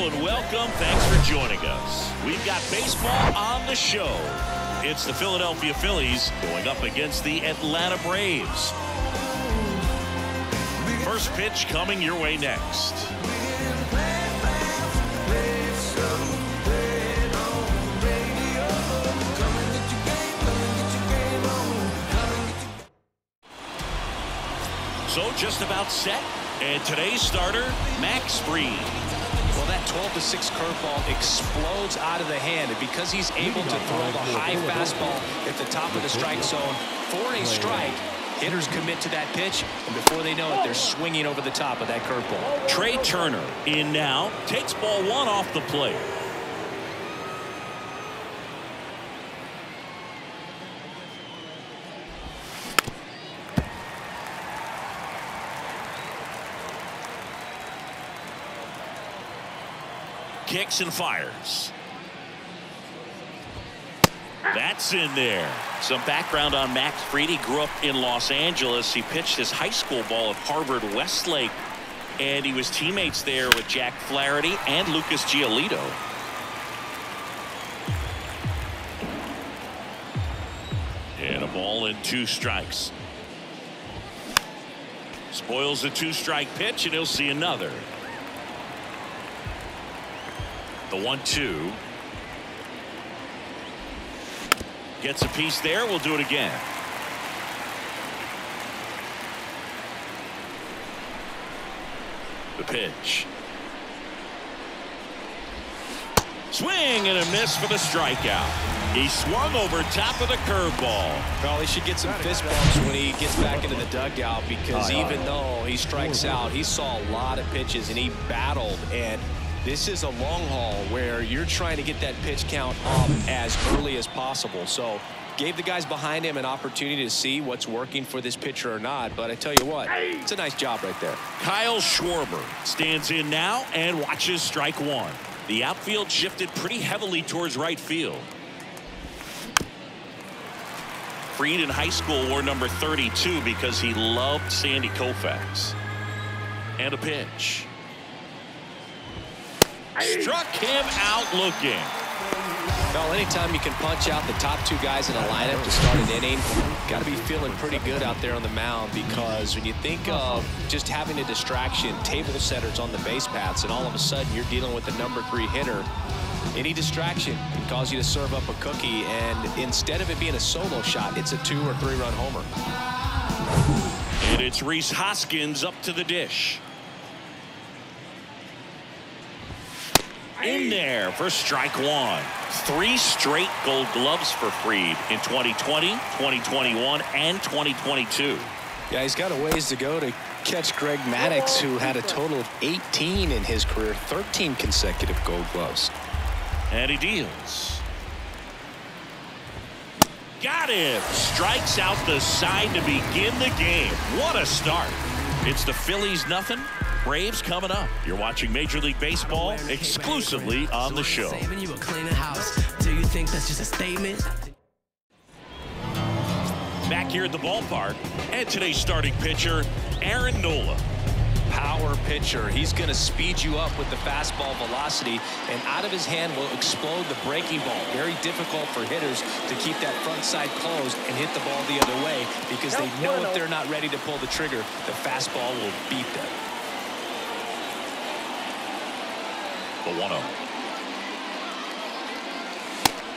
and welcome. Thanks for joining us. We've got baseball on the show. It's the Philadelphia Phillies going up against the Atlanta Braves. First pitch coming your way next. So just about set. And today's starter, Max Fried. Well, that 12-6 curveball explodes out of the hand, and because he's able to throw the high fastball at the top of the strike zone for a strike, hitters commit to that pitch, and before they know it, they're swinging over the top of that curveball. Trey Turner in now, takes ball one off the plate. Kicks and fires. That's in there. Some background on Max Fried. He grew up in Los Angeles. He pitched his high school ball at Harvard Westlake, and he was teammates there with Jack Flaherty and Lucas Giolito. And a ball and 2 strikes. Spoils the 2-strike pitch, and he'll see another. The 1-2. Gets a piece there. We'll do it again. The pitch. Swing and a miss for the strikeout. He swung over top of the curveball. Well, he should get some fist bumps when he gets back into the dugout, because even though he strikes out, he saw a lot of pitches and he battled, and this is a long haul where you're trying to get that pitch count up as early as possible. So gave the guys behind him an opportunity to see what's working for this pitcher or not. But I tell you what, it's a nice job right there. Kyle Schwarber stands in now and watches strike one. The outfield shifted pretty heavily towards right field. Fried in high school wore number 32 because he loved Sandy Koufax. And a pitch. Struck him out looking. Well, anytime you can punch out the top 2 guys in a lineup to start an inning, got to be feeling pretty good out there on the mound, because when you think of just having a distraction, table setters on the base paths, and all of a sudden you're dealing with the number 3 hitter, any distraction can cause you to serve up a cookie, and instead of it being a solo shot, it's a 2 or 3 run homer. And it's Rhys Hoskins up to the dish. In there for strike one. 3 straight Gold Gloves for Fried in 2020, 2021, and 2022. Yeah, he's got a ways to go to catch Greg Maddux, who had a total of 18 in his career, 13 consecutive Gold Gloves. And he deals. Got him. Strikes out the side to begin the game. What a start. It's the Phillies nothing. Braves coming up. You're watching Major League Baseball exclusively on the show. You a cleaning house. Do you think that's just a statement? Back here at the ballpark, and today's starting pitcher, Aaron Nola. Power pitcher. He's going to speed you up with the fastball velocity, and out of his hand will explode the breaking ball. Very difficult for hitters to keep that front side closed and hit the ball the other way, because they know if they're not ready to pull the trigger, the fastball will beat them. The 1-0.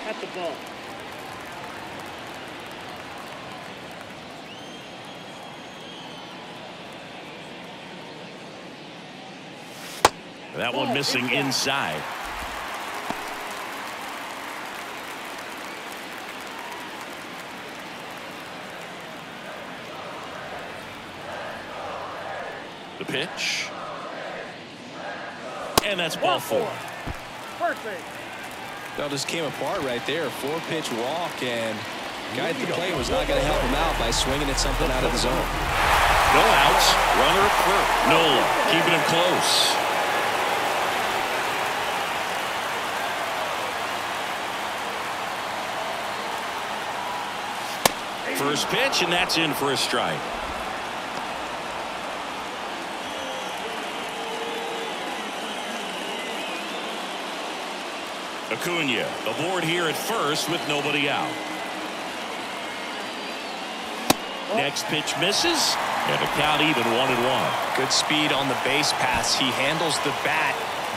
At the ball. That one missing inside. The pitch. And that's ball 4. Perfect. That just came apart right there. 4-pitch walk, and guy at the plate was not going to help him out by swinging at something out of the zone. No outs. Runner at first. Nola keeping him close. First pitch, and that's in for a strike. Acuna aboard here at first with nobody out. Next pitch misses, and the count even 1-1. Good speed on the base pass. He handles the bat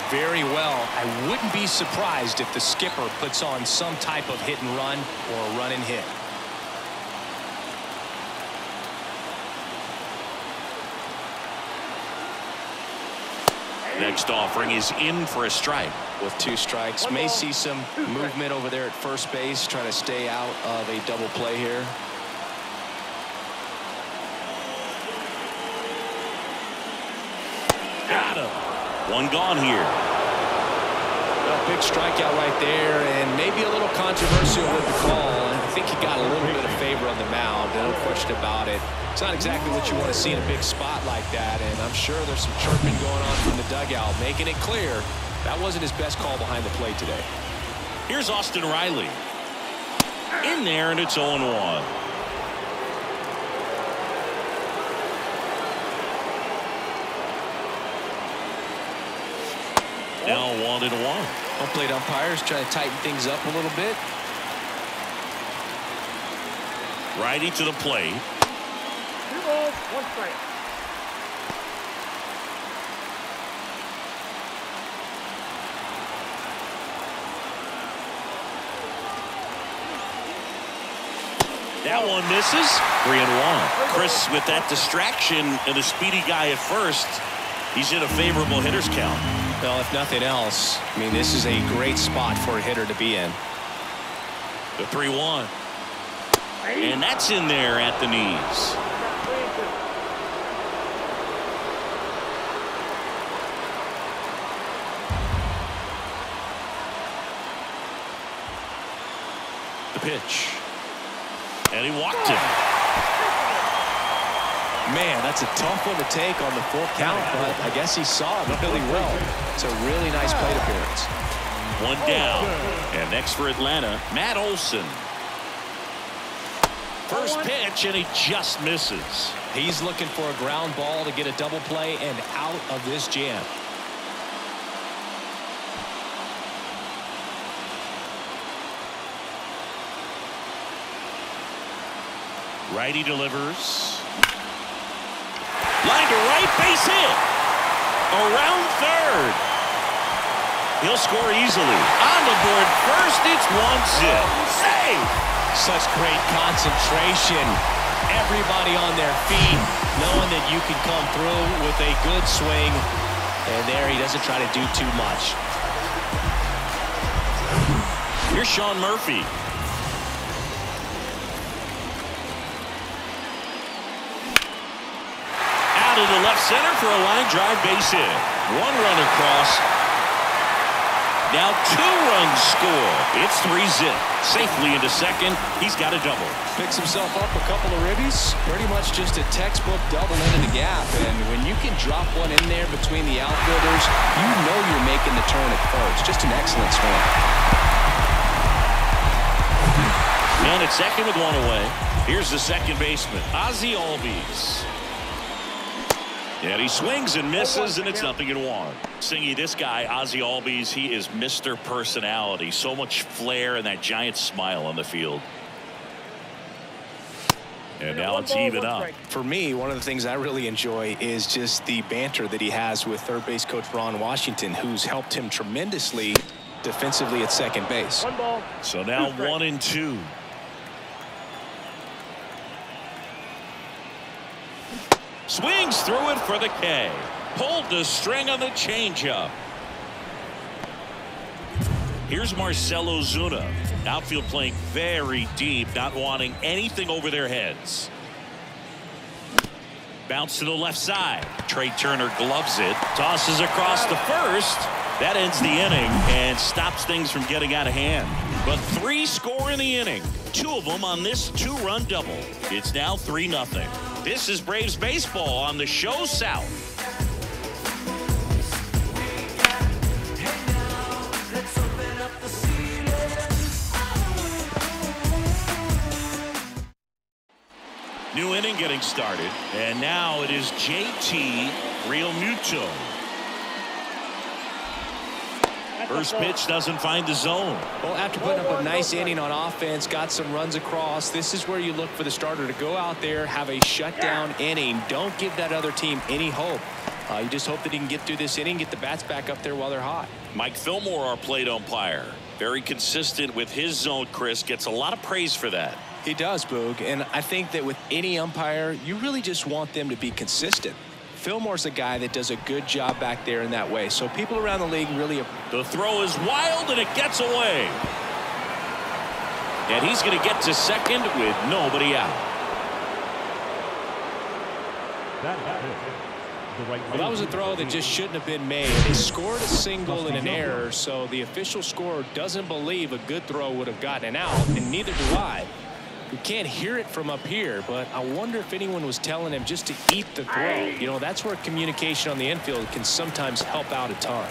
very well. I wouldn't be surprised if the skipper puts on some type of hit and run or a run and hit. Next offering is in for a strike. With 2 strikes, may see some movement over there at first base, trying to stay out of a double play here. Got him. One gone here. Well, big strikeout right there, and maybe a little controversial with the call. I think he got a little bit of favor on the mound, no question about it. It's not exactly what you want to see in a big spot like that, and I'm sure there's some chirping going on from the dugout, making it clear that wasn't his best call behind the plate today. Here's Austin Riley. In there, and it's 0-1. Now 1-1. Home plate umpires trying to tighten things up a little bit. Righty to the plate. 2 balls, 1 strike. That one misses. 3-1. Chris with that distraction and a speedy guy at first. He's in a favorable hitter's count. Well, if nothing else, I mean, this is a great spot for a hitter to be in. The 3-1. And that's in there at the knees. The pitch. And he walked him. Man, that's a tough one to take on the full count, but I guess he saw it really well. It's a really nice plate appearance. One down. And next for Atlanta, Matt Olson. First pitch, and he just misses. He's looking for a ground ball to get a double play and out of this jam. Righty delivers. Line to right, base hit. Around third. He'll score easily. On the board first, it's 1-zip. Save. Such great concentration. Everybody on their feet, knowing that you can come through with a good swing. And there he doesn't try to do too much. Here's Sean Murphy. Out of the left center for a line drive base hit. 1 run across. Now 2 runs score. It's 3-zip. Safely into second. He's got a double. Picks himself up a couple of ribbies. Pretty much just a textbook double into the gap. And when you can drop one in there between the outfielders, you know you're making the turn at first. Just an excellent swing. And at second with 1 away. Here's the second baseman, Ozzie Albies. And he swings and misses, and it's 0-1. Singy, this guy, Ozzie Albies, he is Mr. Personality. So much flair and that giant smile on the field. And now it's even up. For me, one of the things I really enjoy is just the banter that he has with third base coach Ron Washington, who's helped him tremendously defensively at second base. 1 ball. So now 1-2. Swings through it for the K. Pulled the string on the changeup. Here's Marcell Ozuna. Outfield playing very deep, not wanting anything over their heads. Bounce to the left side. Trey Turner gloves it. Tosses across the first. That ends the inning and stops things from getting out of hand. But 3 score in the inning. 2 of them on this 2-run double. It's now 3-0. This is Braves baseball on the Show South. New inning getting started, and now it is JT Realmuto. First pitch doesn't find the zone. Well, after putting up a nice inning on offense, got some runs across, this is where you look for the starter to go out there, have a shutdown inning. Don't give that other team any hope. You just hope that he can get through this inning, get the bats back up there while they're hot. Mike Fillmore, our plate umpire. Very consistent with his zone, Chris. Gets a lot of praise for that. He does, Boog. And I think that with any umpire, you really just want them to be consistent. Fillmore's a guy that does a good job back there in that way. So people around the league really... The throw is wild, and it gets away. And he's going to get to second with nobody out. Well, that was a throw that just shouldn't have been made. They scored a single and an error, so the official scorer doesn't believe a good throw would have gotten an out, and neither do I. We can't hear it from up here, but I wonder if anyone was telling him just to eat the throw. You know, that's where communication on the infield can sometimes help out a ton.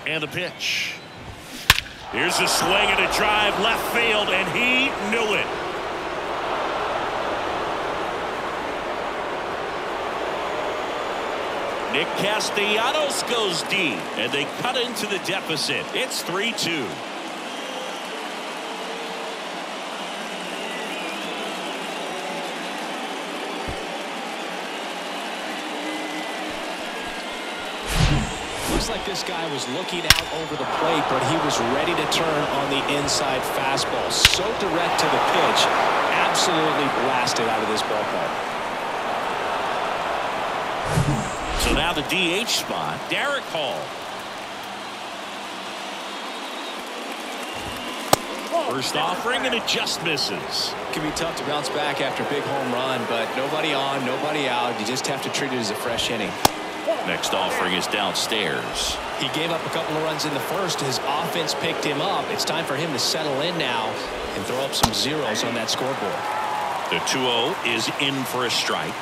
And the pitch. Here's a swing and a drive left field, and he knew it. Nick Castellanos goes deep, and they cut into the deficit. It's 3-2. Looks like this guy was looking out over the plate, but he was ready to turn on the inside fastball. So direct to the pitch, absolutely blasted out of this ballpark. So now the DH spot, Derek Hall. First offering, and it just misses. It can be tough to bounce back after a big home run, but nobody on, nobody out. You just have to treat it as a fresh inning. Next offering is downstairs. He gave up a couple of runs in the first. His offense picked him up. It's time for him to settle in now and throw up some zeros on that scoreboard. The 2-0 is in for a strike.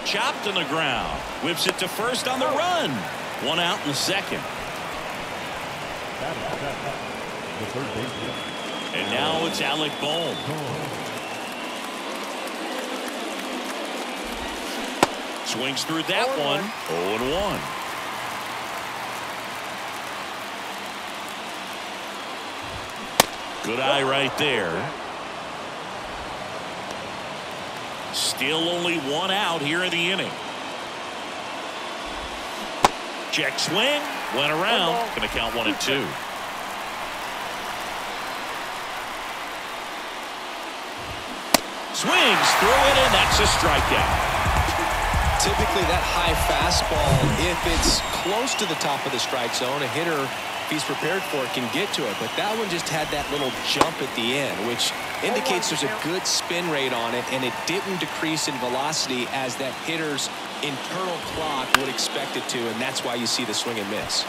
Chopped on the ground. Whips it to first on the run. One out in the second. And now it's Alec Bohm. Swings through that one. 0-1. Good eye right there. Still only one out here in the inning. Check swing. Went around. Going to count 1-2. Swings through it, and that's a strikeout. Typically that high fastball, if it's close to the top of the strike zone, a hitter, if he's prepared for it, can get to it. But that one just had that little jump at the end, which indicates there's a good spin rate on it, and it didn't decrease in velocity as that hitter's internal clock would expect it to, and that's why you see the swing and miss.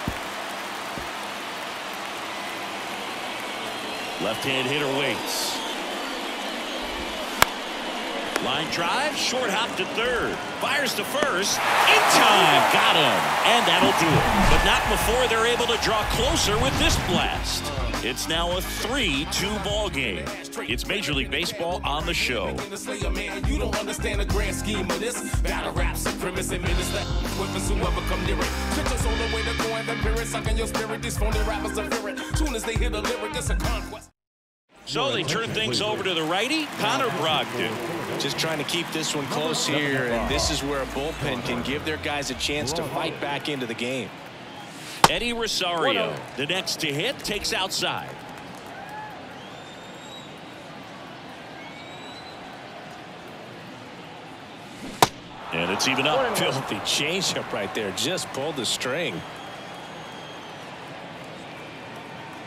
Left-hand hitter waits. Line drive, short hop to third. Fires to first. In time. Got him. And that'll do it. But not before they're able to draw closer with this blast. It's now a 3-2 ball game. It's Major League Baseball on the show. You don't understand the grand scheme of this. Battle rap supremacy minister. Weapons whoever come near it. Pictures on the way to go and the period. Sucking your spirit. These phony rappers are fear it. Soon as they hear the lyric, it's a conquest. So they turn things over to the righty, Connor Brogdon. Just trying to keep this one close here, and this is where a bullpen can give their guys a chance to fight back into the game. Eddie Rosario, the next to hit, takes outside. And it's even up. Filthy changeup right there. Just pulled the string.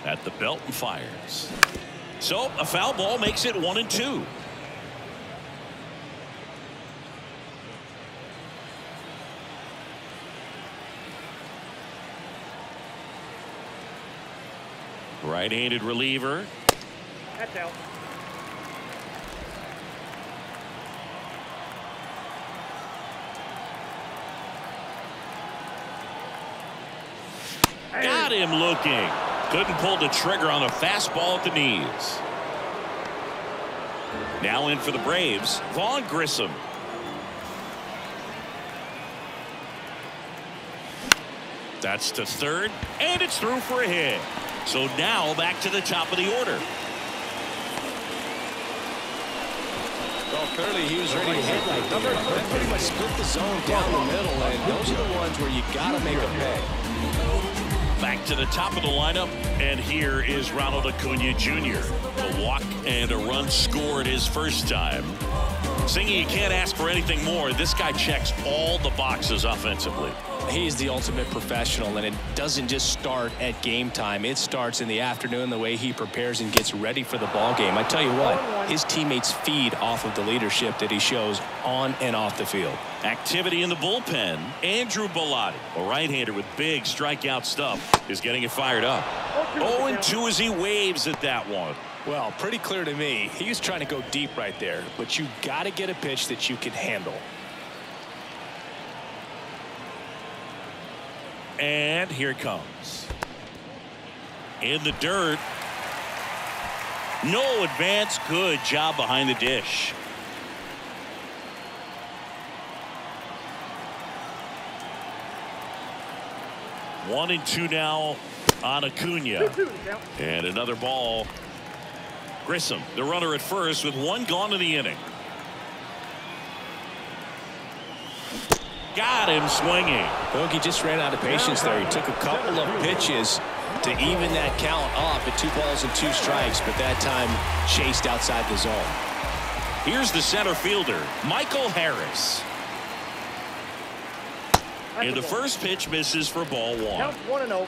At the belt and fires. So a foul ball makes it 1-2. Right-handed reliever. That's out. Got him looking. Couldn't pull the trigger on a fastball at the knees. Now in for the Braves, Vaughn Grissom. That's to third, and it's through for a hit. So now back to the top of the order. Well, clearly he was ready to hit right there. That pretty much split the zone down the middle, and those are the ones where you got to make a pay. Back to the top of the lineup, and here is Ronald Acuna Jr. A walk and a run scored his first time. Singy, you can't ask for anything more. This guy checks all the boxes offensively. He's the ultimate professional, and it doesn't just start at game time. It starts in the afternoon, the way he prepares and gets ready for the ball game. I tell you what, his teammates feed off of the leadership that he shows on and off the field. Activity in the bullpen. Andrew Bellotti, a right-hander with big strikeout stuff, is getting it fired up. 0-2 as he waves at that one. Well, pretty clear to me. He was trying to go deep right there, but you got to get a pitch that you can handle. And here it comes. In the dirt. No advance. Good job behind the dish. One and two now on Acuna. And another ball. Grissom, the runner at first, with one gone in the inning. Got him swinging. Bogey just ran out of patience there. He took a couple of pitches to even that count up at 2 balls and 2 strikes, but that time chased outside the zone. Here's the center fielder, Michael Harris. And the first pitch misses for ball 1. Count 1-0.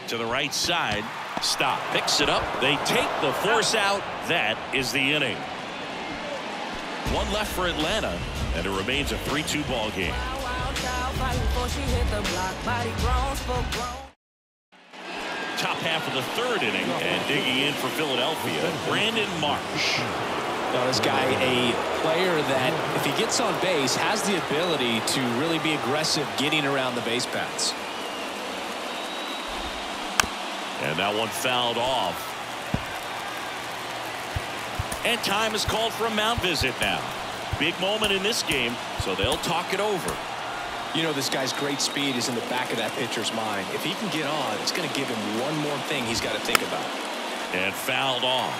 To the right side. Stop. Picks it up. They take the force out. That is the inning. One left for Atlanta, and it remains a 3-2 ball game. Top half of the third inning, and digging in for Philadelphia, Brandon Marsh. Now, this guy, a player that, if he gets on base, has the ability to really be aggressive getting around the base paths. And that one fouled off. And time is called for a mound visit now. Big moment in this game, so they'll talk it over. You know, this guy's great speed is in the back of that pitcher's mind. If he can get on, it's going to give him one more thing he's got to think about. And fouled off.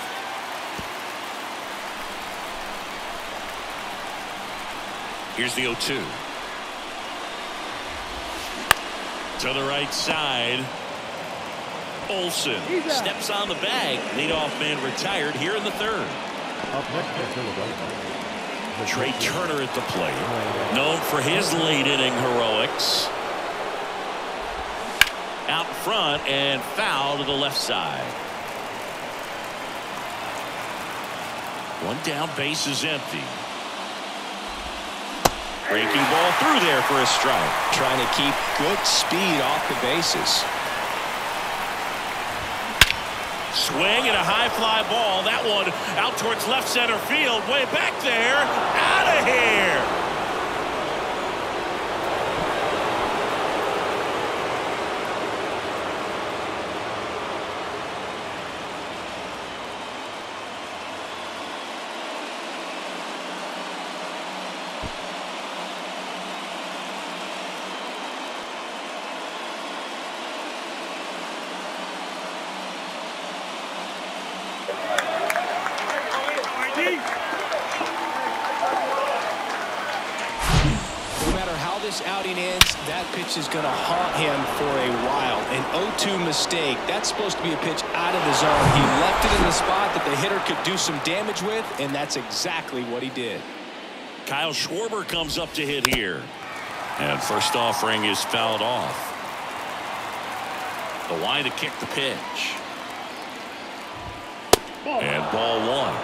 Here's the 0-2. To the right side. Olsen steps on the bag. Leadoff man retired here in the third. Trey Turner at the plate, known for his late inning heroics. Out front and foul to the left side. One down, base is empty. Breaking ball through there for a strike. Trying to keep good speed off the bases. Swing and a high fly ball. That one out towards left center field. Way back there. Out of here. This outing ends, that pitch is going to haunt him for a while. An 0-2 mistake. That's supposed to be a pitch out of the zone. He left it in the spot that the hitter could do some damage with, and that's exactly what he did. Kyle Schwarber comes up to hit here. And first offering is fouled off. The line to kick the pitch. And ball 1.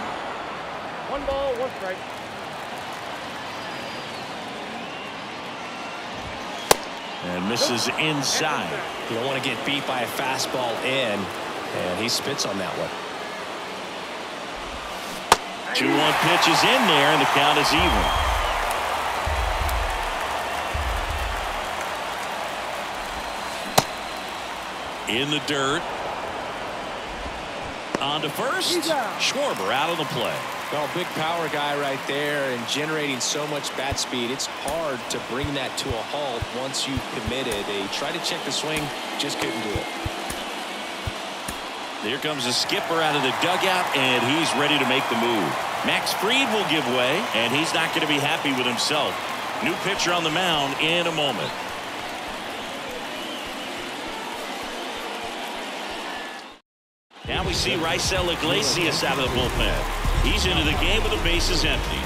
1 ball, 1 strike. And misses inside. You don't want to get beat by a fastball in, and he spits on that one. 2-1 pitch is in there, and the count is even. In the dirt. On to first. Schwarber out of the play. Well, big power guy right there and generating so much bat speed. It's hard to bring that to a halt once you've committed. They tried to check the swing, just couldn't do it. Here comes the skipper out of the dugout, and he's ready to make the move. Max Fried will give way, and he's not going to be happy with himself. New pitcher on the mound in a moment. Now we see Raisel Iglesias out of the bullpen. He's into the game with the bases empty.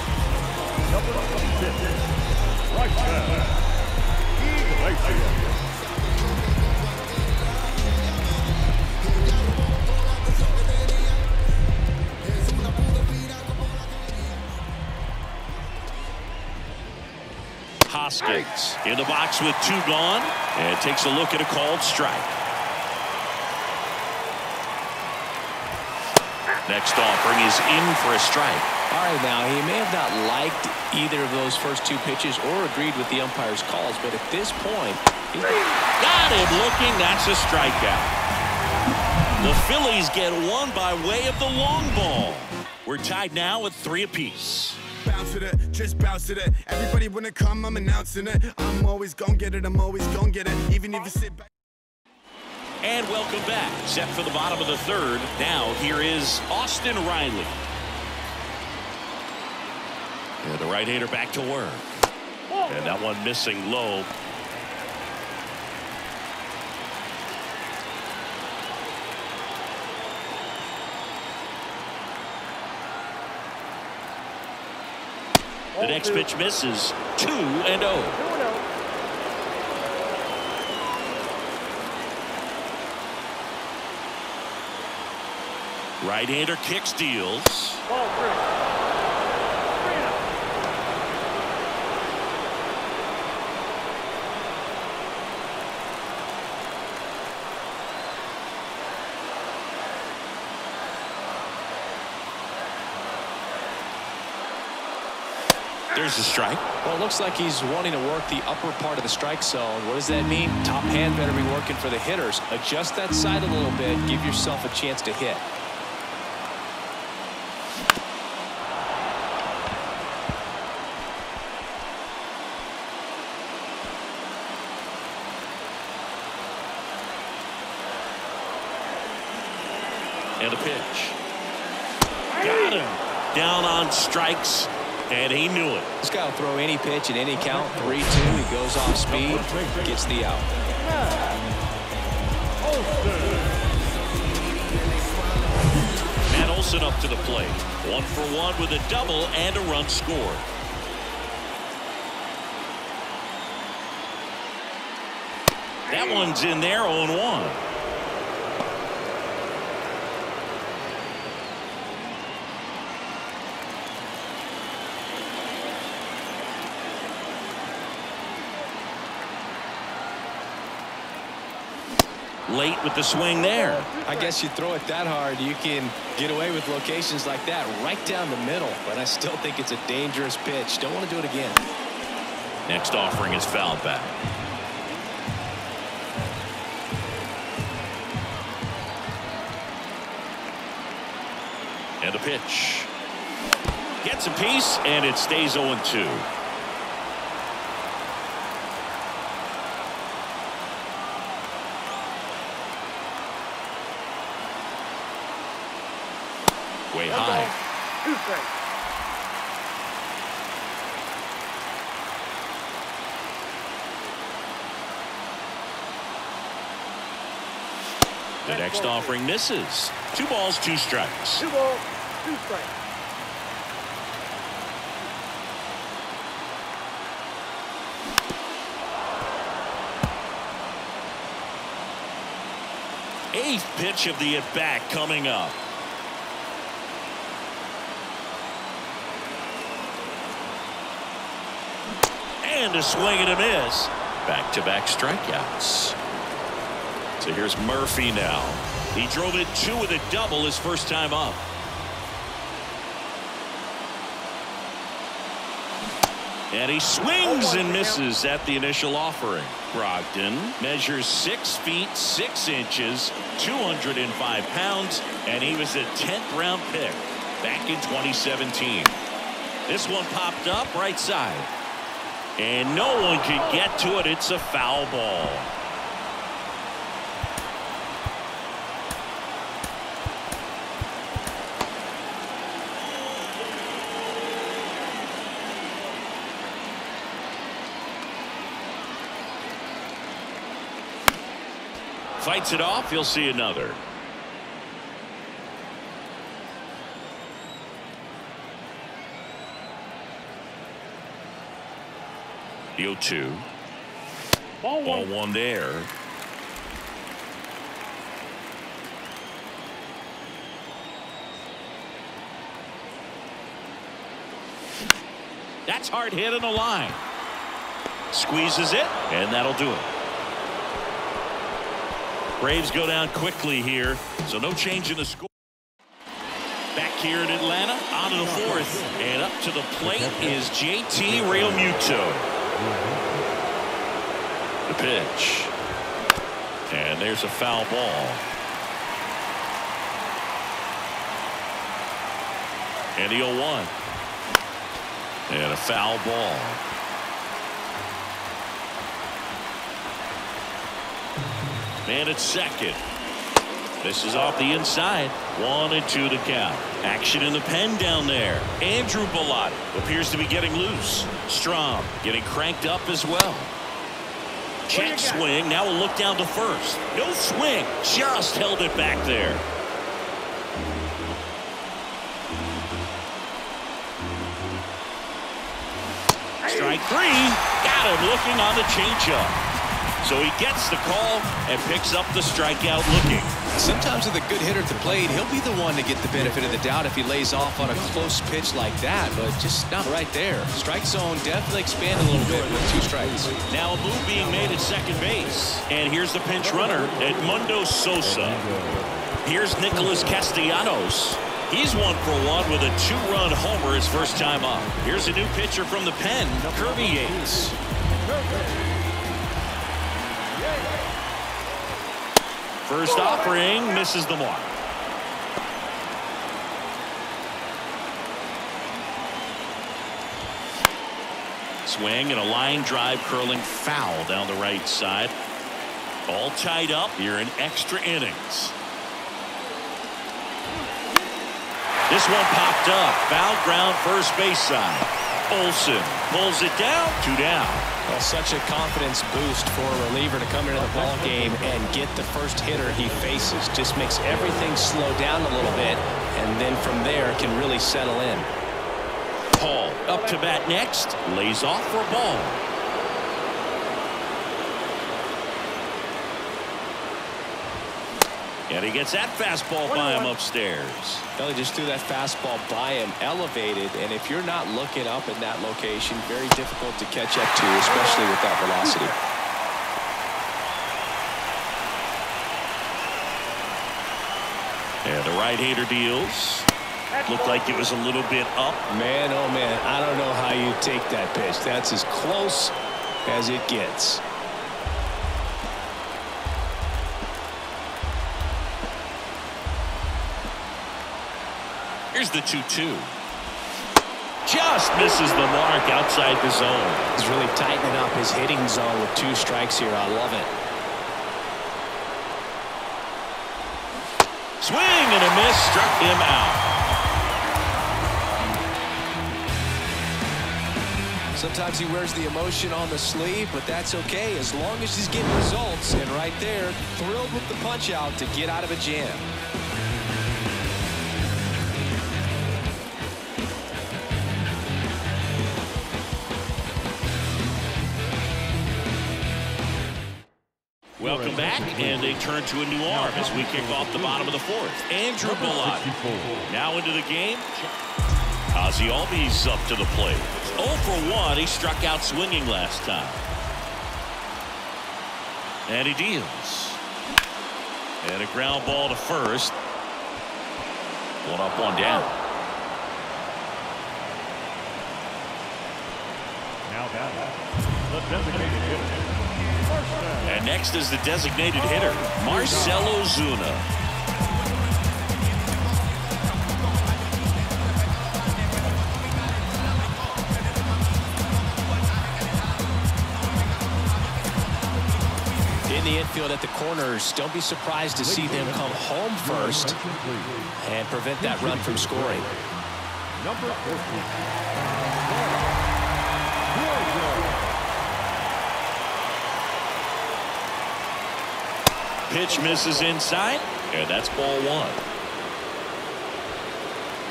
Hoskins in the box with 2 gone, and takes a look at a called strike. Next offering is in for a strike. All right, now he may have not liked either of those first 2 pitches or agreed with the umpire's calls, but at this point, got him looking. That's a strikeout. The Phillies get one by way of the long ball. We're tied now at 3 apiece. Bounce with it, just bounce with it. Everybody wanna come, I'm announcing it. I'm always gonna get it, I'm always gonna get it. Even if you sit back. And welcome back. Set for the bottom of the 3rd. Now here is Austin Riley. And the right-hander back to work. And that one missing low. The next pitch misses. 2-0. Right-hander kicks, deals. Ball 3. There's a strike. well, it looks like he's wanting to work the upper part of the strike zone. What does that mean? Top hand better be working for the hitters. Adjust that side a little bit. Give yourself a chance to hit. And a pitch. Got him. Down on strikes, and he knew it. This guy will throw any pitch in any count. 3-2. He goes off speed, gets the out. Matt Olson up to the plate. 1 for 1 with a double and a run scored. That one's in there, 0-1. Late with the swing there. I guess you throw it that hard, you can get away with locations like that right down the middle. But I still think it's a dangerous pitch. Don't want to do it again. Next offering is fouled back. And a pitch. Gets a piece, and it stays 0-2. Way high. 2 strikes. The next offering misses. 2 balls, 2 strikes. 2 balls, 2 strikes. Eighth pitch of the at-bat coming up. And a swing and a miss. Back-to-back strikeouts. So here's Murphy now. He drove it 2 with a double his first time up. And he swings and misses at the initial offering. Brogdon measures 6 feet 6 inches, 205 pounds, and he was a 10th round pick back in 2017. This one popped up right side. And no one can get to it. It's a foul ball. Fights it off. You'll see another. The 0-2. Ball one there. That's hard hit in the line. Squeezes it, and that'll do it. Braves go down quickly here, so no change in the score. Back here in Atlanta, on to the 4th, and up to the plate is JT Realmuto. The pitch, and there's a foul ball. And the 0-1, and a foul ball. Man at second. This is off the inside. 1-2 the count. Action in the pen down there. Andrew Bellotti appears to be getting loose. Strom getting cranked up as well. Check swing. Now we'll look down to first. No swing. Just held it back there. Strike 3. Got him looking on the changeup. So he gets the call and picks up the strikeout looking. Sometimes with a good hitter at the plate, he'll be the one to get the benefit of the doubt if he lays off on a close pitch like that, but just not right there. Strike zone definitely expand a little bit with 2 strikes. Now a move being made at second base. And here's the pinch runner, Edmundo Sosa. Here's Nicholas Castellanos. He's 1 for 1 with a 2-run homer his first time up. Here's a new pitcher from the pen, Kirby Yates. First offering misses the mark. Swing and a line drive curling foul down the right side. All tied up here in extra innings. This one popped up. Foul ground first base side. Olsen pulls it down. 2 down. Well, such a confidence boost for a reliever to come into the ball game and get the first hitter he faces. Just makes everything slow down a little bit, and then from there can really settle in. Paul up to bat next. Lays off for a ball. And he gets that fastball by him upstairs. Well, he just threw that fastball by him, elevated, and if you're not looking up in that location, very difficult to catch up to, especially with that velocity. And the right-hander deals. Looked like it was a little bit up. Man, oh man, I don't know how you take that pitch. That's as close as it gets. Here's the 2-2. Just misses the mark outside the zone. He's really tightening up his hitting zone with 2 strikes here. I love it. Swing and a miss, struck him out. Sometimes he wears the emotion on the sleeve, but that's okay as long as he's getting results. And right there, thrilled with the punch out to get out of a jam. Welcome back, and they turn to a new arm as we kick off the bottom of the 4th. Andrew Bellotti now into the game. Ozzie Albies up to the plate. 0 for 1. He struck out swinging last time. And he deals. And a ground ball to first. 1 up, 1 down. And next is the designated hitter, Marcell Ozuna. In the infield at the corners, don't be surprised to see them come home first and prevent that run from scoring. Number 14. Pitch misses inside, and that's ball one.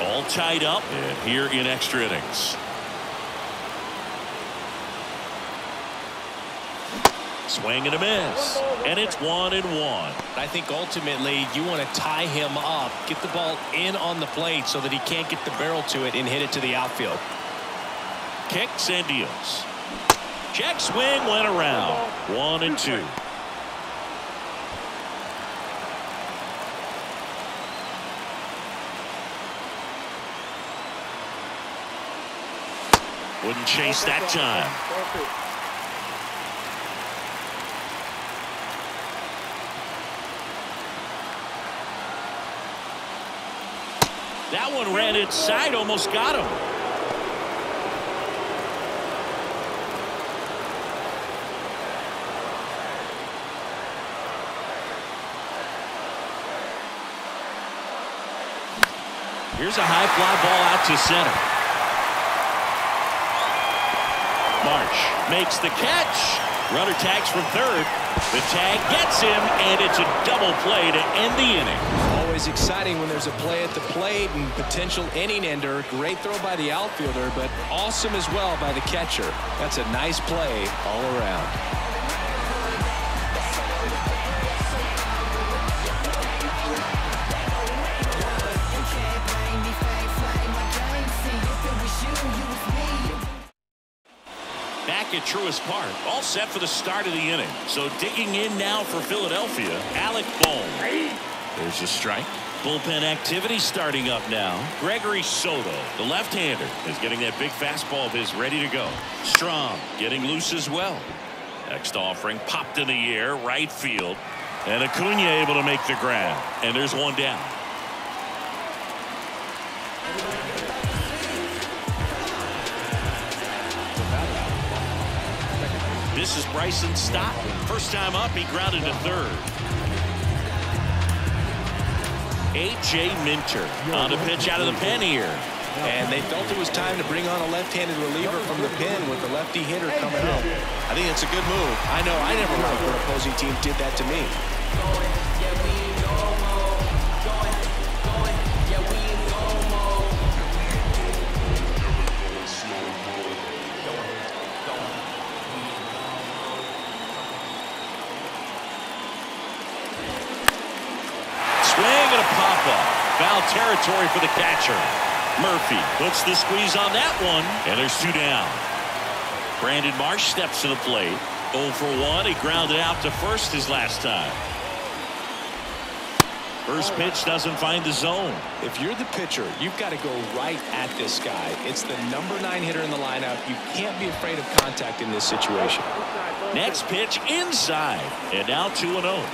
All tied up and here in extra innings. Swing and a miss, and it's 1-1. I think ultimately you want to tie him up, get the ball in on the plate so that he can't get the barrel to it and hit it to the outfield. Kicks and deals. Check swing went around. 1-2. Wouldn't chase that time. That one ran inside, almost got him. Here's a high fly ball out to center. Marsh makes the catch. Runner tags from third. The tag gets him, and it's a double play to end the inning. Always exciting when there's a play at the plate and potential inning ender. Great throw by the outfielder, but awesome as well by the catcher. That's a nice play all around. Back at Truist Park, all set for the start of the inning. So digging in now for Philadelphia, Alec Bohm. There's a strike. Bullpen activity starting up now. Gregory Soto, the left-hander, is getting that big fastball of his ready to go. Strong getting loose as well. Next offering popped in the air, right field. And Acuna able to make the grab. And there's one down. This is Bryson Stott. First time up, he grounded to third. A.J. Minter on a pitch out of the pen here. And they felt it was time to bring on a left-handed reliever from the pen with the lefty hitter coming up. I think it's a good move. I know I never liked when opposing team did that to me. Foul territory for the catcher. Murphy puts the squeeze on that one, and there's two down. Brandon Marsh steps to the plate. 0 for 1. He grounded out to first his last time. First pitch doesn't find the zone. If you're the pitcher, you've got to go right at this guy. It's the number 9 hitter in the lineup. You can't be afraid of contact in this situation. Next pitch inside, and now 2-0.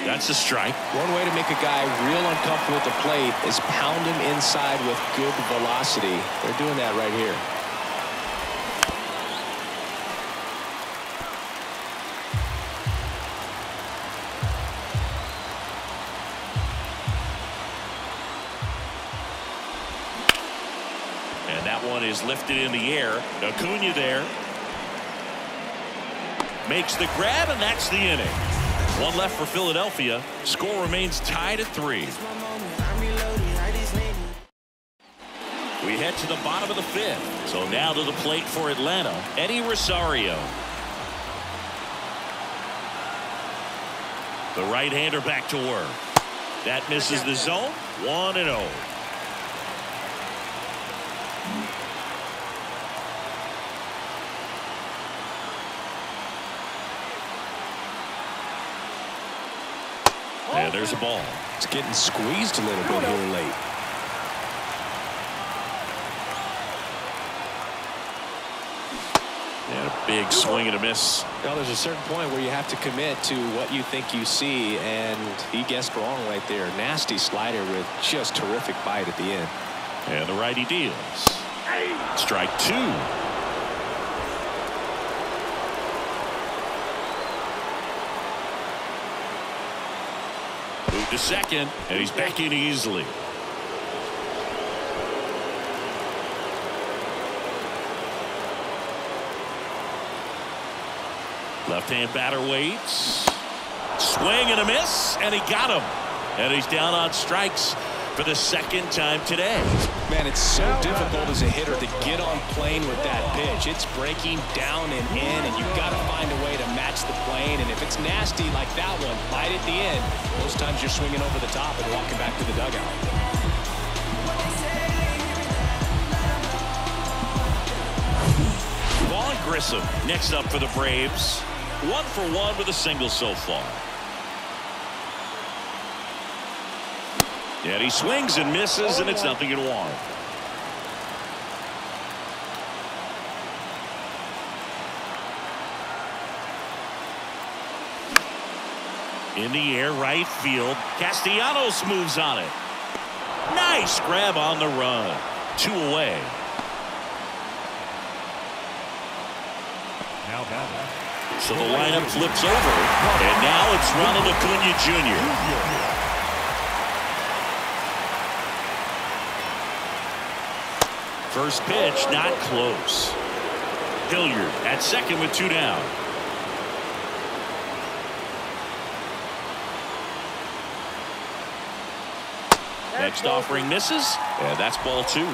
That's a strike. One way to make a guy real uncomfortable at the plate is pound him inside with good velocity. They're doing that right here. And that one is lifted in the air. Acuna there. Makes the grab, and that's the inning. One left for Philadelphia. Score remains tied at 3. We head to the bottom of the 5th. So now to the plate for Atlanta, Eddie Rosario. The right-hander back to work. That misses the zone. 1-0. And there's a ball. It's getting squeezed a little bit here late. Big swing and a miss. Well, there's a certain point where you have to commit to what you think you see, and he guessed wrong right there. Nasty slider with just terrific bite at the end. And the righty deals. Strike 2. Move to second, and he's back in easily. Left-hand batter waits. Swing and a miss, and he got him. And he's down on strikes for the second time today. Man, it's so difficult as a hitter to get on plane with that pitch. It's breaking down and in, and you've got to find a way to match the plane. And if it's nasty like that one, right at the end, most times you're swinging over the top and walking back to the dugout. Vaughn Grissom next up for the Braves. 1 for 1 with a single so far. And he swings and misses, and it's 0-1. In the air, right field. Castellanos moves on it. Nice grab on the run. 2 away. So the lineup flips over, and now it's Ronald Acuna Jr. First pitch, not close. Hilliard at second with 2 down. Next offering misses, and that's ball 2.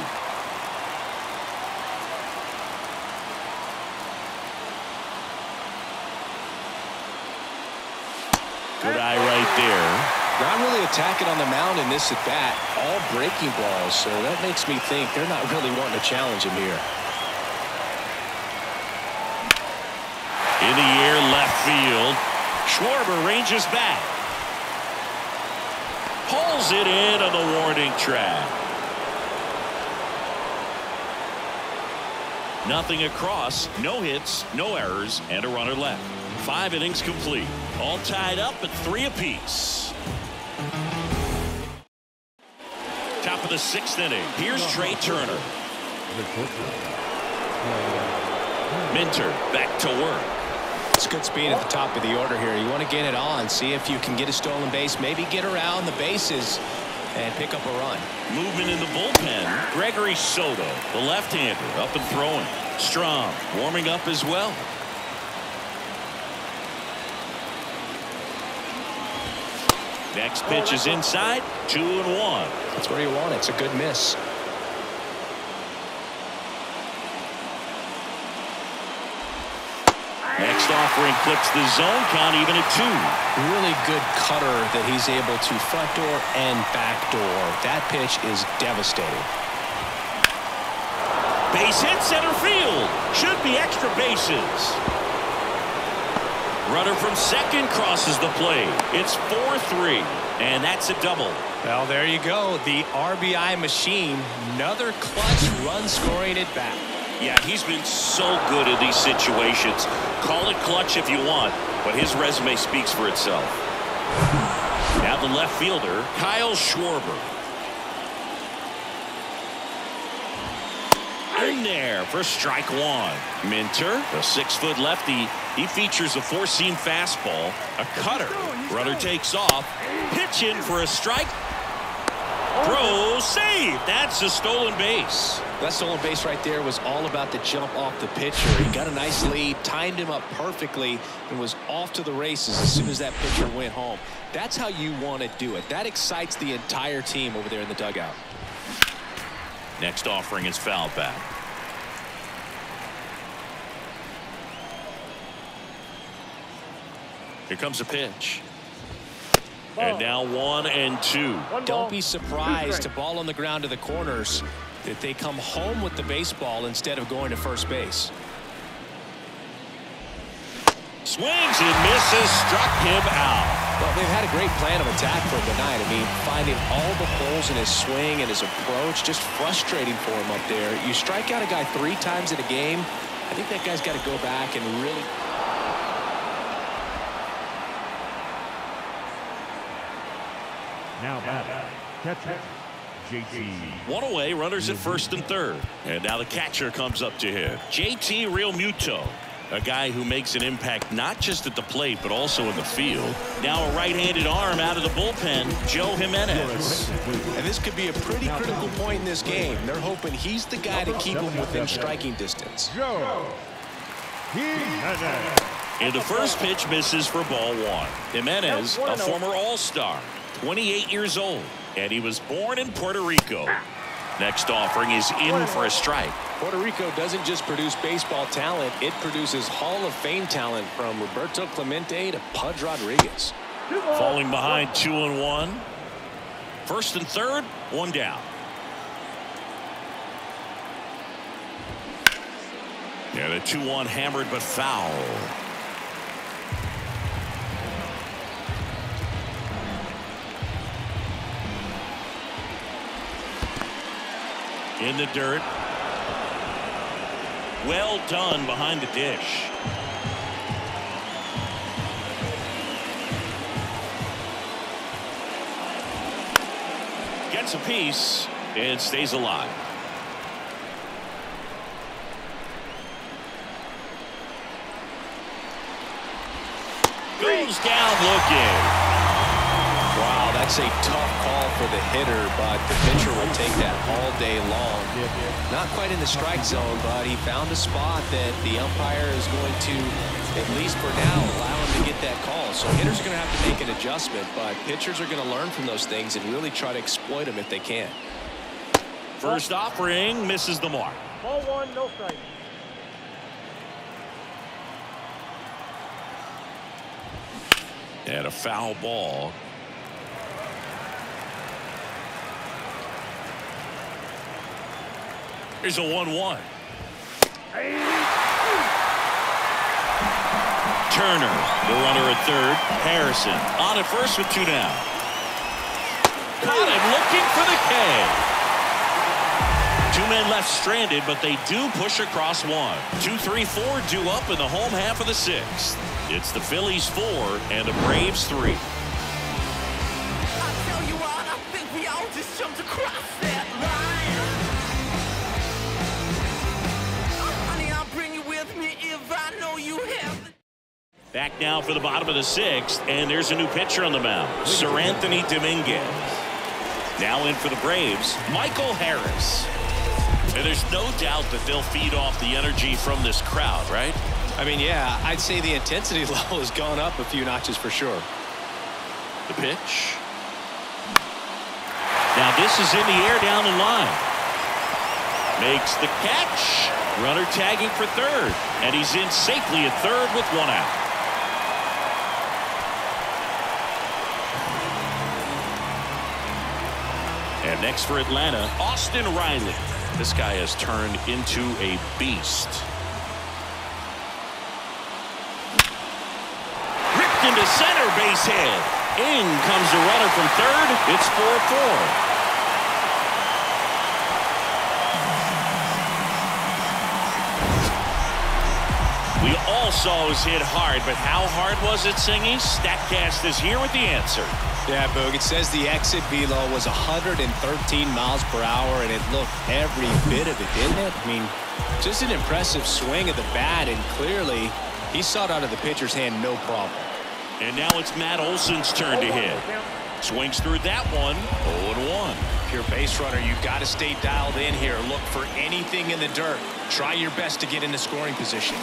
Good eye right there. Not really attacking on the mound in this at bat. All breaking balls, so that makes me think they're not really wanting to challenge him here. In the air, left field. Schwarber ranges back. Pulls it in on the warning track. Nothing across, no hits, no errors, and a runner left. 5 innings complete. All tied up at 3 apiece. Top of the 6th inning. Here's Trey Turner. Minter back to work. It's good speed at the top of the order here. You want to get it on, see if you can get a stolen base, maybe get around the bases and pick up a run. Movement in the bullpen. Gregory Soto, the left-hander, up and throwing. Strong warming up as well. Next pitch is inside. 2-1. That's where you want it. It's a good miss. Next offering clips the zone. Count even at 2. Really good cutter that he's able to front door and back door. That pitch is devastating. Base hit center field. Should be extra bases. Runner from second crosses the plate. It's 4-3, and that's a double. Well, there you go. The RBI machine. Another clutch run scoring at bat. Yeah, he's been so good in these situations. Call it clutch if you want, but his resume speaks for itself. Now the left fielder, Kyle Schwarber. In there for strike 1. Minter, the 6-foot lefty. He features a 4-seam fastball, a cutter. Runner takes off. Pitch in for a strike. Throw saved. That's a stolen base. That stolen base right there was all about the jump off the pitcher. He got a nice lead, timed him up perfectly, and was off to the races as soon as that pitcher went home. That's how you want to do it. That excites the entire team over there in the dugout. Next offering is foul back. Here comes a pitch. And now 1-2. Don't be surprised to ball on the ground to the corners that they come home with the baseball instead of going to first base. Swings and misses, struck him out. Well, they've had a great plan of attack for him tonight. I mean, finding all the holes in his swing and his approach, just frustrating for him up there. You strike out a guy 3 times in a game, I think that guy's got to go back and really... Now batter, catcher, JT. One away, runners at first and third. And now the catcher comes up to him. JT Realmuto, a guy who makes an impact not just at the plate, but also in the field. Now a right-handed arm out of the bullpen, Joe Jimenez. And this could be a pretty critical point in this game. They're hoping he's the guy to keep them within striking distance. Joe Jimenez. And the first pitch misses for ball one. Jimenez, a former All-Star, 28 years old, and he was born in Puerto Rico. Next offering is in for a strike. Puerto Rico doesn't just produce baseball talent, it produces Hall of Fame talent from Roberto Clemente to Pudge Rodriguez. Falling behind 2-1. First and third, one down. And a 2-1 hammered but foul. In the dirt. Well done behind the dish. Gets a piece and stays alive. Goes down looking. Wow, that's a tough call for the hitter, but the pitcher will take that all day long. Not quite in the strike zone, but he found a spot that the umpire is going to, at least for now, allow him to get that call. So hitters are going to have to make an adjustment, but pitchers are going to learn from those things and really try to exploit them if they can. First offering misses the mark. Ball one, no strike. And a foul ball. Here's a 1-1. Turner, the runner at third. Harrison on at first with two down. Caught him looking for the K. Two men left stranded, but they do push across one. 2, 3, 4 due up in the home half of the sixth. It's the Phillies 4 and the Braves 3. I tell you what, I think we all just jumped across that line. Honey, I'll bring you with me if I know you have. Back now for the bottom of the sixth, and there's a new pitcher on the mound, Sir Anthony Dominguez. Now in for the Braves, Michael Harris. And there's no doubt that they'll feed off the energy from this crowd, right? I mean, yeah, I'd say the intensity level has gone up a few notches for sure. The pitch. Now this is in the air down the line. Makes the catch. Runner tagging for third. And he's in safely at third with one out. And next for Atlanta, Austin Riley. This guy has turned into a beast. Ripped into center, base hit. In comes the runner from third. It's 4-4. We all saw it was hit hard, but how hard was it, Singy? Statcast is here with the answer. Yeah, Boog, it says the exit velo was 113 miles per hour, and it looked every bit of it, didn't it? I mean, just an impressive swing of the bat, and clearly he saw it out of the pitcher's hand no problem. And now it's Matt Olson's turn to hit. Swings through that one, 0-1. If you're a base runner, you've got to stay dialed in here. Look for anything in the dirt. Try your best to get into scoring position.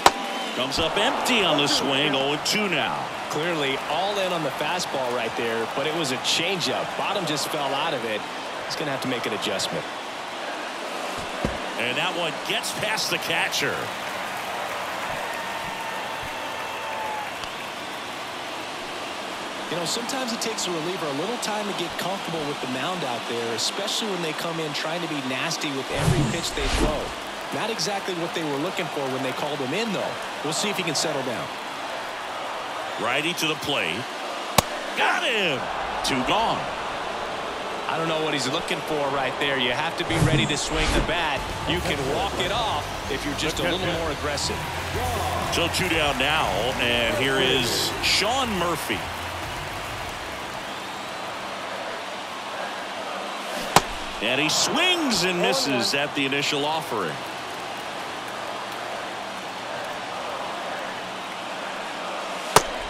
Comes up empty on the swing, 0-2 now. Clearly all in on the fastball right there, but it was a changeup. Bottom just fell out of it. He's going to have to make an adjustment. And that one gets past the catcher. You know, sometimes it takes a reliever a little time to get comfortable with the mound out there, especially when they come in trying to be nasty with every pitch they throw. Not exactly what they were looking for when they called him in, though. We'll see if he can settle down. Righty to the plate. Got him. 2 gone. I don't know what he's looking for right there. You have to be ready to swing the bat. You can walk it off if you're just a little more aggressive. So 2 down now, and here is Sean Murphy. And he swings and misses at the initial offering.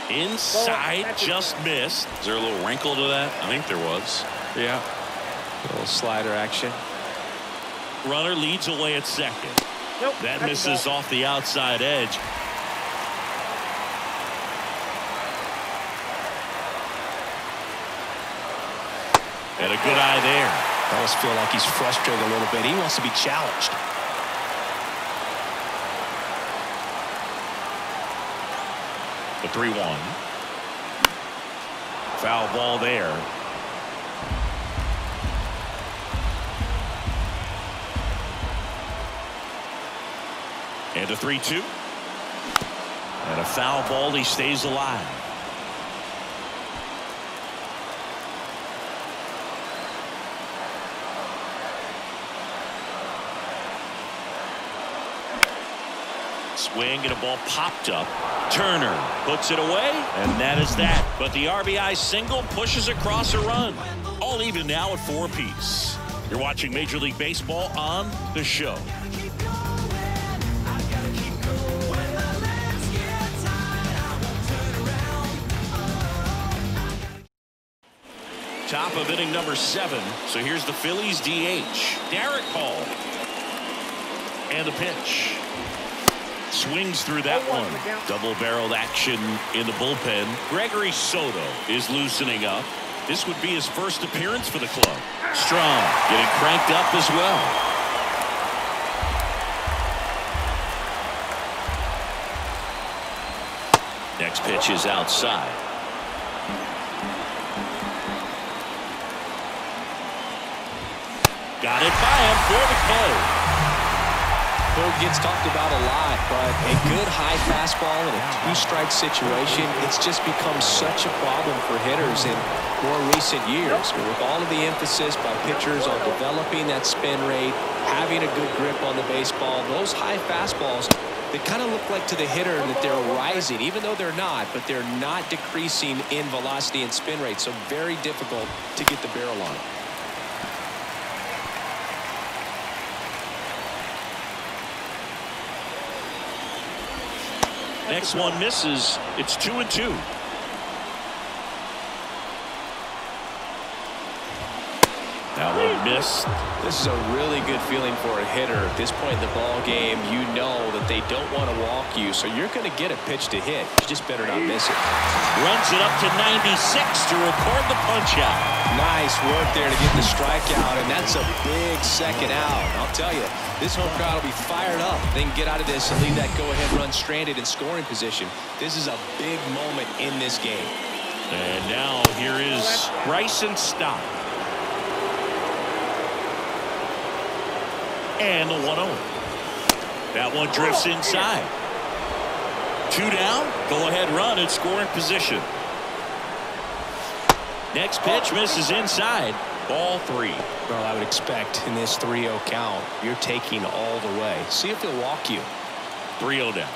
Inside, just missed. Is there a little wrinkle to that? I think there was. Yeah. A little slider action. Runner leads away at second. Nope, that misses off the outside edge. And a good eye there. I almost feel like he's frustrated a little bit. He wants to be challenged. The 3-1. Foul ball there. And a 3-2. And a foul ball. He stays alive. Swing and a ball popped up. Turner puts it away, and that is that. But the RBI single pushes across a run. All even now at 4 apiece. You're watching Major League Baseball on The Show. Top of inning number 7. So here's the Phillies DH, Derek Hall. And the pitch. Swings through that one. Double-barreled action in the bullpen. Gregory Soto is loosening up. This would be his first appearance for the club. Strong getting cranked up as well. Next pitch is outside. Got it by him for the K. Gets talked about a lot, but a good high fastball in a 2-strike situation, it's just become such a problem for hitters in more recent years. With all of the emphasis by pitchers on developing that spin rate, having a good grip on the baseball, those high fastballs, they kind of look like to the hitter that they're rising, even though they're not, but they're not decreasing in velocity and spin rate, so very difficult to get the barrel on. Next one misses. It's 2-2. That one missed. This is a really good feeling for a hitter. At this point in the ball game, you know that they don't want to walk you, so you're going to get a pitch to hit. You just better not miss it. Runs it up to 96 to record the punch out. Nice work there to get the strikeout, and that's a big second out. I'll tell you, this home crowd will be fired up. They can get out of this and leave that go-ahead run stranded in scoring position. This is a big moment in this game. And now here is Bryson Stott. And the 1-0. That one drifts inside. 2 down. Go-ahead run and scoring position. Next pitch misses inside. Ball 3. Well, I would expect in this 3-0 count, you're taking all the way. See if he'll walk you. 3-0 down.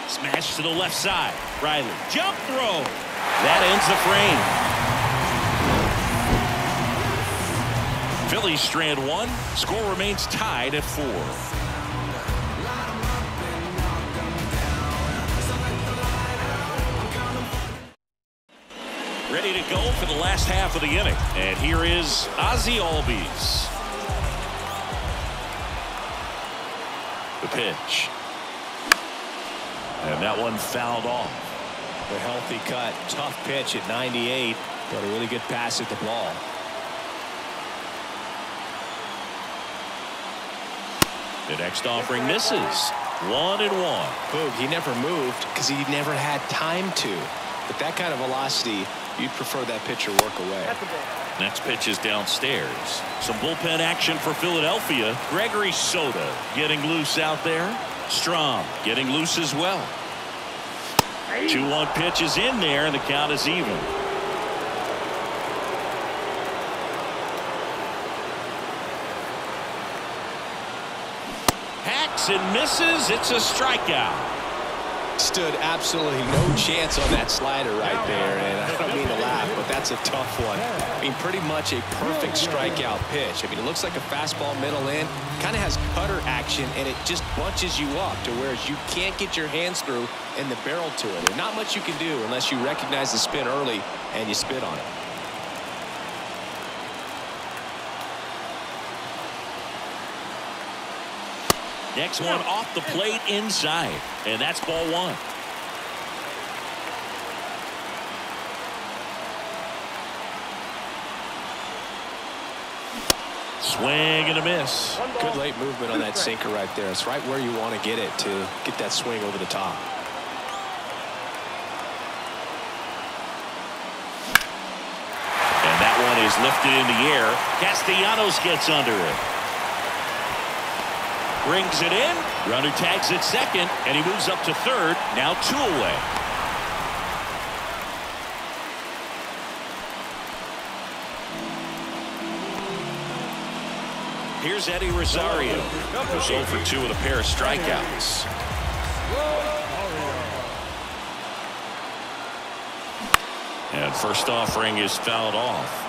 Smash to the left side. Riley. Jump throw. That ends the frame. Phillies strand 1. Score remains tied at 4. Ready to go for the last half of the inning. And here is Ozzie Albies. The pitch. And that one fouled off. A healthy cut. Tough pitch at 98, but a really good pass at the ball. The next offering misses. 1-1. Boog, he never moved because he never had time to. But that kind of velocity, you'd prefer that pitcher work away. Next pitch is downstairs. Some bullpen action for Philadelphia. Gregory Soto getting loose out there. Strom getting loose as well. 2-1 pitch is in there, and the count is even. Hacks and misses. It's a strikeout. Stood absolutely no chance on that slider right there, and I don't mean to laugh, but that's a tough one. I mean, pretty much a perfect strikeout pitch. I mean, it looks like a fastball middle in, kind of has cutter action, and it just bunches you up to where you can't get your hands through and the barrel to it. And not much you can do unless you recognize the spin early and you spit on it. Next one off the plate inside, and that's ball 1. Swing and a miss. Good late movement on that sinker right there. It's right where you want to get it to get that swing over the top. And that one is lifted in the air. Castellanos gets under it. Brings it in. Runner tags at second, and he moves up to third. Now 2 away. Here's Eddie Rosario. Goes 0 for 2 with a pair of strikeouts. And first offering is fouled off.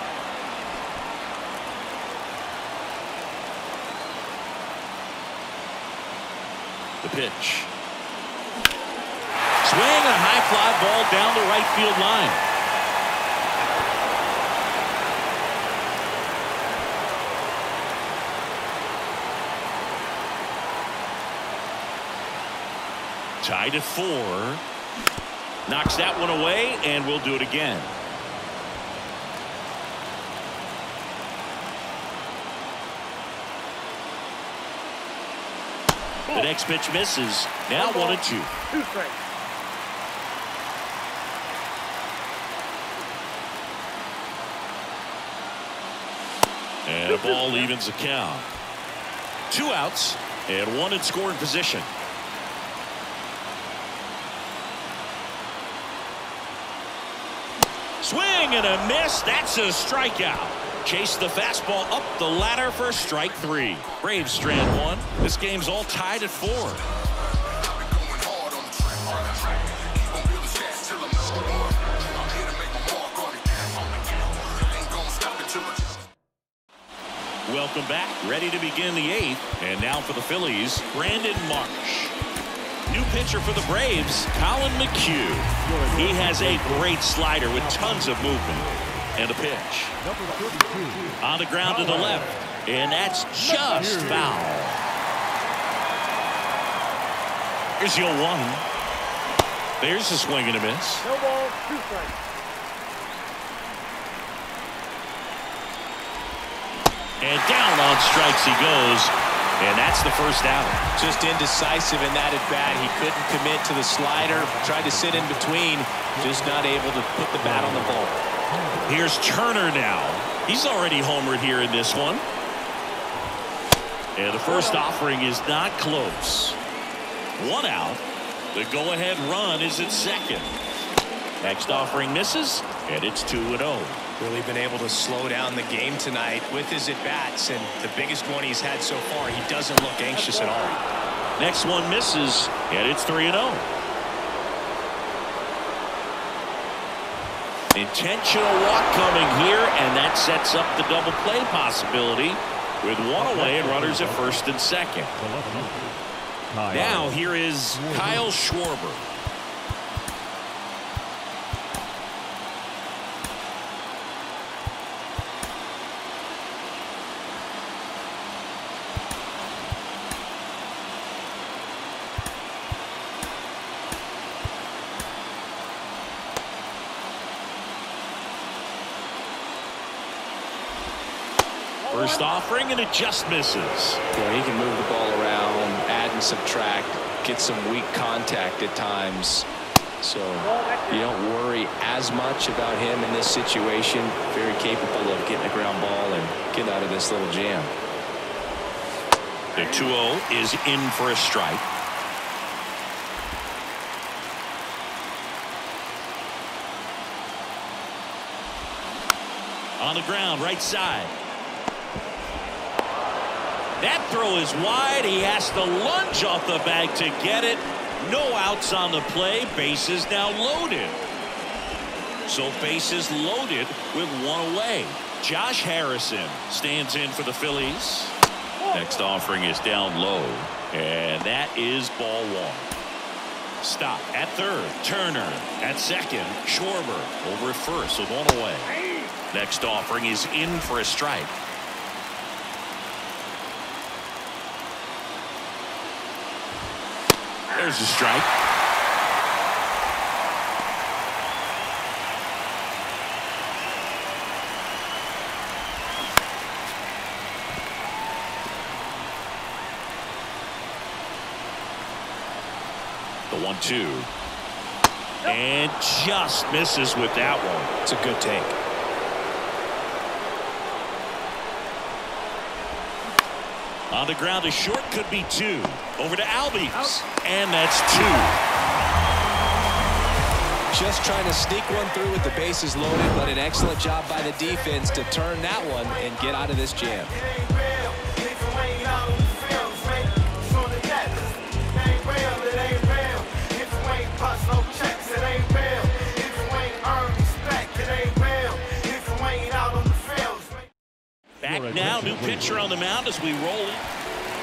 The pitch. Swing and a high fly ball down the right field line. Tied at 4. Knocks that one away, and we'll do it again. The next pitch misses. Now 1-2. 2 strikes. And a ball evens the count. 2 outs and 1 in scoring position. Swing and a miss. That's a strikeout. Chase the fastball up the ladder for strike 3. Braves strand 1. This game's all tied at 4. Welcome back. Ready to begin the 8th. And now for the Phillies, Brandon Marsh. New pitcher for the Braves, Colin McHugh. He has a great slider with tons of movement. And a pitch. On the ground to the left. And that's just foul. Here's the 0-1. There's a swing and a miss. No ball, 2 strikes. And down on strikes he goes. And that's the first out. Just indecisive in that at bat. He couldn't commit to the slider. Tried to sit in between. Just not able to put the bat on the ball. Here's Turner now. He's already homered here in this one. And the first offering is not close. 1 out. The go-ahead run is at second. Next offering misses, and it's 2-0. Really been able to slow down the game tonight with his at-bats, and the biggest one he's had so far, he doesn't look anxious at all. Next one misses, and it's 3-0. Intentional walk coming here, and that sets up the double play possibility with 1 away and runners at first and second. Now here is Kyle Schwarber. First offering, and it just misses. Yeah, he can move the ball around, add and subtract, get some weak contact at times. So you don't worry as much about him in this situation. Very capable of getting a ground ball and getting out of this little jam. The 2-0 is in for a strike. On the ground, right side. That throw is wide. He has to lunge off the bag to get it. No outs on the play. Bases now loaded. So bases loaded with one away. Josh Harrison stands in for the Phillies. Next offering is down low. And that is ball one. Stop at third. Turner at second. Schwarber over at first with one away. Next offering is in for a strike. There's a strike. The 1-2. And just misses with that one. It's a good take. On the ground, a short could be two. Over to Albies. And that's two. Just trying to sneak one through with the bases loaded, but an excellent job by the defense to turn that one and get out of this jam. Back now, new pitcher on the mound as we roll it.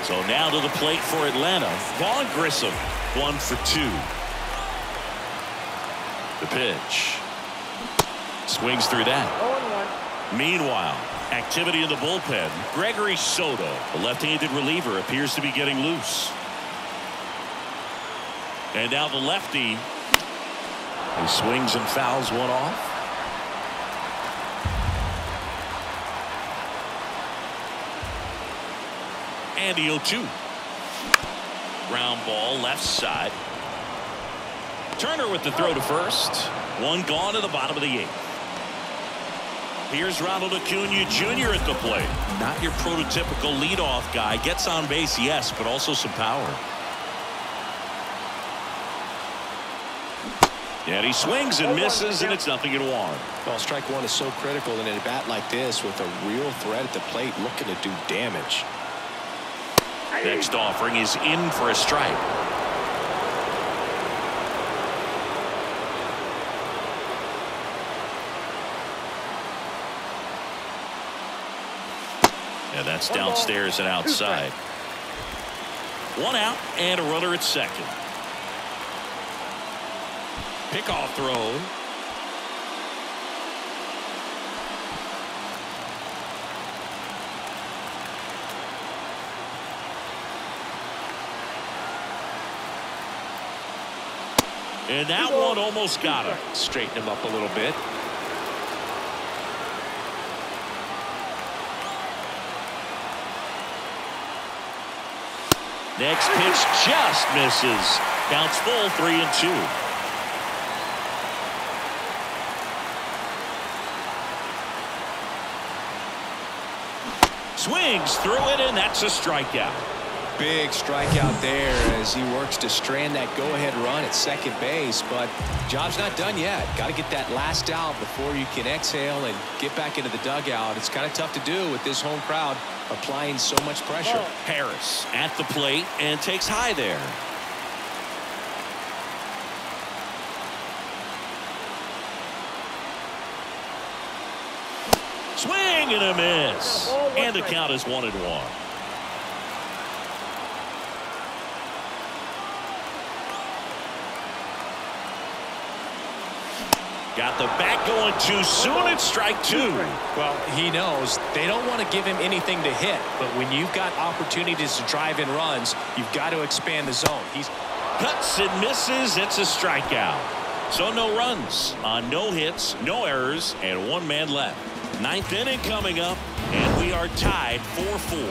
So now to the plate for Atlanta. Vaughn Grissom, 1 for 2. The pitch. Swings through that. 0-1. Meanwhile, activity in the bullpen. Gregory Soto, the left-handed reliever, appears to be getting loose. And now the lefty. He swings and fouls one off. And the 0-2. Ground ball left side. Turner with the throw to first. One gone to the bottom of the 8th. Here's Ronald Acuna Jr. at the plate. Not your prototypical leadoff guy. Gets on base, yes, but also some power. And he swings and misses, and it's 0-1. Well, strike one is so critical in a bat like this with a real threat at the plate looking to do damage. Next offering is in for a strike. And that's downstairs and outside. One out and a runner at second. Pickoff throw. And that one almost got him. Straighten him up a little bit. Next pitch just misses. Counts full, 3-2. Swings through it, and that's a strikeout. Big strikeout there as he works to strand that go-ahead run at second base, but job's not done yet. Got to get that last out before you can exhale and get back into the dugout. It's kind of tough to do with this home crowd applying so much pressure. Harris at the plate and takes high there. Swing and a miss. And the count is 1-1. Got the bat going too soon. It's strike 2. Well, he knows they don't want to give him anything to hit, but when you've got opportunities to drive in runs, you've got to expand the zone. He's cuts and misses. It's a strikeout. So no runs on no hits, no errors, and one man left. 9th inning coming up, and we are tied 4-4.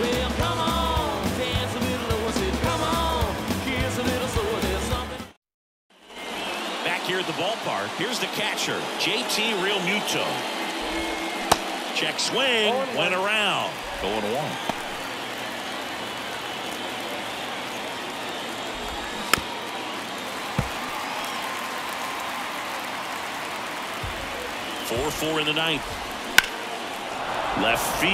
Well, come on, dance a little, what's it? Come on, here's a little, so there's something. Back here at the ballpark, here's the catcher, JT Realmuto. Check swing, went around. 0-1. 4-4 in the ninth. Left field.